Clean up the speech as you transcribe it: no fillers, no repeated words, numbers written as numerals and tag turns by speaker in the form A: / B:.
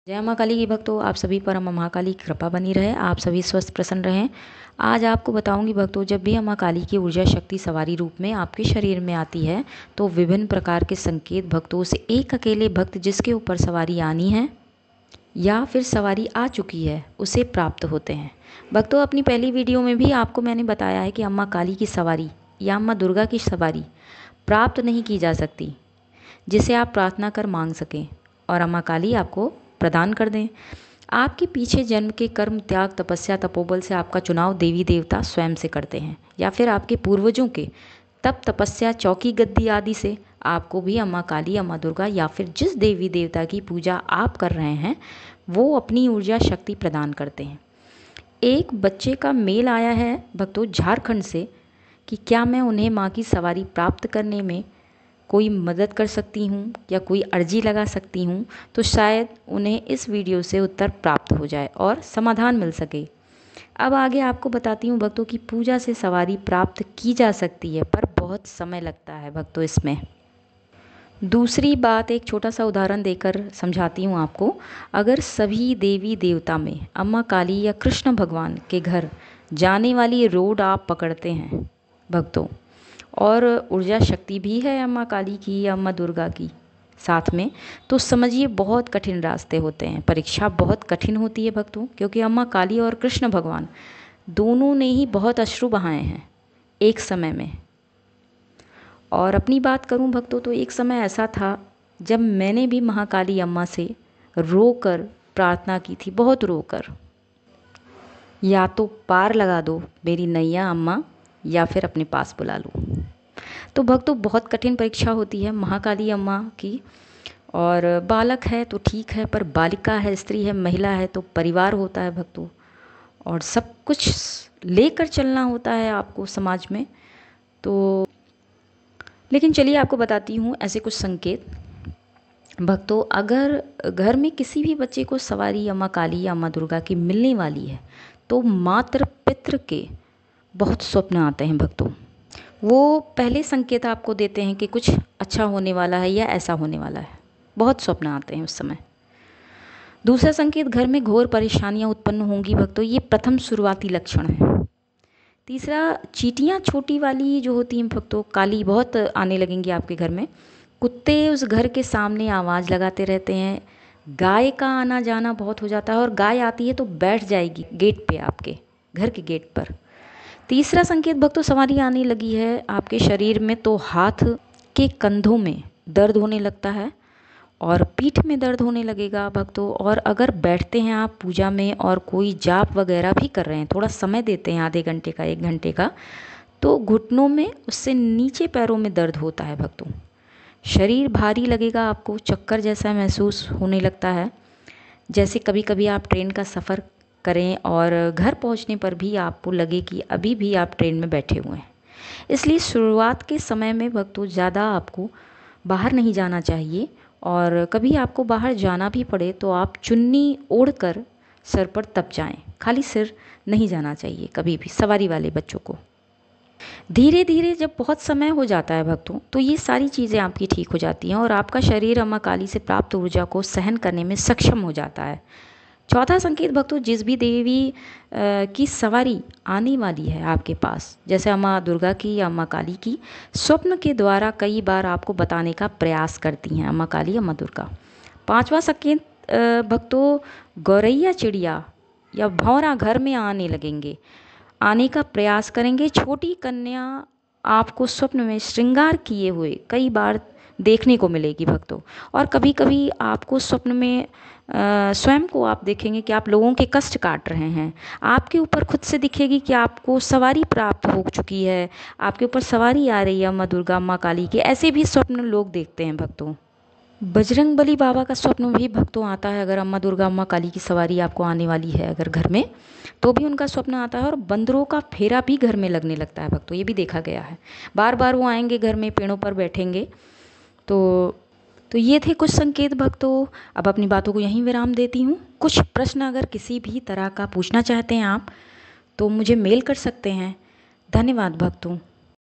A: जय माँ काली की भक्तों, आप सभी पर अम्मा महाकाली की कृपा बनी रहे, आप सभी स्वस्थ प्रसन्न रहें। आज आपको बताऊंगी भक्तों, जब भी अम्मा काली की ऊर्जा शक्ति सवारी रूप में आपके शरीर में आती है तो विभिन्न प्रकार के संकेत भक्तों से एक अकेले भक्त जिसके ऊपर सवारी आनी है या फिर सवारी आ चुकी है उसे प्राप्त होते हैं। भक्तों, अपनी पहली वीडियो में भी आपको मैंने बताया है कि अम्मा काली की सवारी या अम्मा दुर्गा की सवारी प्राप्त नहीं की जा सकती जिसे आप प्रार्थना कर मांग सकें और अम्मा काली आपको प्रदान कर दें। आपके पीछे जन्म के कर्म, त्याग, तपस्या, तपोबल से आपका चुनाव देवी देवता स्वयं से करते हैं या फिर आपके पूर्वजों के तप, तपस्या, चौकी, गद्दी आदि से आपको भी अम्मा काली, अम्मा दुर्गा या फिर जिस देवी देवता की पूजा आप कर रहे हैं वो अपनी ऊर्जा शक्ति प्रदान करते हैं। एक बच्चे का मेल आया है भक्तों झारखंड से कि क्या मैं उन्हें माँ की सवारी प्राप्त करने में कोई मदद कर सकती हूँ या कोई अर्जी लगा सकती हूँ, तो शायद उन्हें इस वीडियो से उत्तर प्राप्त हो जाए और समाधान मिल सके। अब आगे आपको बताती हूँ भक्तों की पूजा से सवारी प्राप्त की जा सकती है, पर बहुत समय लगता है भक्तों इसमें। दूसरी बात, एक छोटा सा उदाहरण देकर समझाती हूँ आपको। अगर सभी देवी देवता में अम्मा काली या कृष्ण भगवान के घर जाने वाली रोड आप पकड़ते हैं भक्तों, और ऊर्जा शक्ति भी है अम्मा काली की या अम्मा दुर्गा की साथ में, तो समझिए बहुत कठिन रास्ते होते हैं, परीक्षा बहुत कठिन होती है भक्तों, क्योंकि अम्मा काली और कृष्ण भगवान दोनों ने ही बहुत अश्रु बहाए हैं एक समय में। और अपनी बात करूं भक्तों तो एक समय ऐसा था जब मैंने भी महाकाली अम्मा से रोकर प्रार्थना की थी, बहुत रोकर, या तो पार लगा दो मेरी नैया अम्मा या फिर अपने पास बुला लो। तो भक्तों बहुत कठिन परीक्षा होती है महाकाली अम्मा की। और बालक है तो ठीक है, पर बालिका है, स्त्री है, महिला है तो परिवार होता है भक्तों, और सब कुछ लेकर चलना होता है आपको समाज में। तो लेकिन चलिए आपको बताती हूँ ऐसे कुछ संकेत भक्तों। अगर घर में किसी भी बच्चे को सवारी अम्मा काली या अम्मा दुर्गा की मिलने वाली है तो मात्र पितृ के बहुत स्वप्न आते हैं भक्तों। वो पहले संकेत आपको देते हैं कि कुछ अच्छा होने वाला है या ऐसा होने वाला है, बहुत स्वप्न आते हैं उस समय। दूसरा संकेत, घर में घोर परेशानियां उत्पन्न होंगी भक्तों, ये प्रथम शुरुआती लक्षण है। तीसरा, चींटियां छोटी वाली जो होती हैं भक्तों, काली, बहुत आने लगेंगी आपके घर में। कुत्ते उस घर के सामने आवाज़ लगाते रहते हैं। गाय का आना जाना बहुत हो जाता है, और गाय आती है तो बैठ जाएगी गेट पे, आपके घर के गेट पर। तीसरा संकेत भक्तों, सवारी आने लगी है आपके शरीर में तो हाथ के कंधों में दर्द होने लगता है और पीठ में दर्द होने लगेगा भक्तों। और अगर बैठते हैं आप पूजा में और कोई जाप वगैरह भी कर रहे हैं, थोड़ा समय देते हैं आधे घंटे का, 1 घंटे का, तो घुटनों में, उससे नीचे पैरों में दर्द होता है भक्तों। शरीर भारी लगेगा आपको, चक्कर जैसा महसूस होने लगता है। जैसे कभी कभी आप ट्रेन का सफ़र करें और घर पहुंचने पर भी आपको लगे कि अभी भी आप ट्रेन में बैठे हुए हैं। इसलिए शुरुआत के समय में भक्तों ज़्यादा आपको बाहर नहीं जाना चाहिए, और कभी आपको बाहर जाना भी पड़े तो आप चुन्नी ओढ़कर सर पर तप जाएं, खाली सिर नहीं जाना चाहिए कभी भी सवारी वाले बच्चों को। धीरे धीरे जब बहुत समय हो जाता है भक्तों तो ये सारी चीज़ें आपकी ठीक हो जाती हैं और आपका शरीर अम्मा काली से प्राप्त ऊर्जा को सहन करने में सक्षम हो जाता है। चौथा संकेत भक्तों, जिस भी देवी की सवारी आने वाली है आपके पास, जैसे अम्मा दुर्गा की या अम्मा काली की, स्वप्न के द्वारा कई बार आपको बताने का प्रयास करती हैं अम्मा काली, अम्मा दुर्गा। पांचवा संकेत भक्तों, गौरैया चिड़िया या भौरा घर में आने लगेंगे, आने का प्रयास करेंगे। छोटी कन्या आपको स्वप्न में श्रृंगार किए हुए कई बार देखने को मिलेगी भक्तों। और कभी कभी आपको स्वप्न में स्वयं को आप देखेंगे कि आप लोगों के कष्ट काट रहे हैं। आपके ऊपर खुद से दिखेगी कि आपको सवारी प्राप्त हो चुकी है, आपके ऊपर सवारी आ रही है अम्मा दुर्गा, अम्मा काली के, ऐसे भी स्वप्न लोग देखते हैं भक्तों। बजरंग बली बाबा का स्वप्न भी भक्तों आता है। अगर अम्मा दुर्गा, अम्मा काली की सवारी आपको आने वाली है अगर घर में, तो भी उनका स्वप्न आता है। और बंदरों का फेरा भी घर में लगने लगता है भक्तों, ये भी देखा गया है। बार बार वो आएंगे घर में, पेड़ों पर बैठेंगे। तो ये थे कुछ संकेत भक्तों। अब अपनी बातों को यहीं विराम देती हूँ। कुछ प्रश्न अगर किसी भी तरह का पूछना चाहते हैं आप तो मुझे मेल कर सकते हैं। धन्यवाद भक्तों।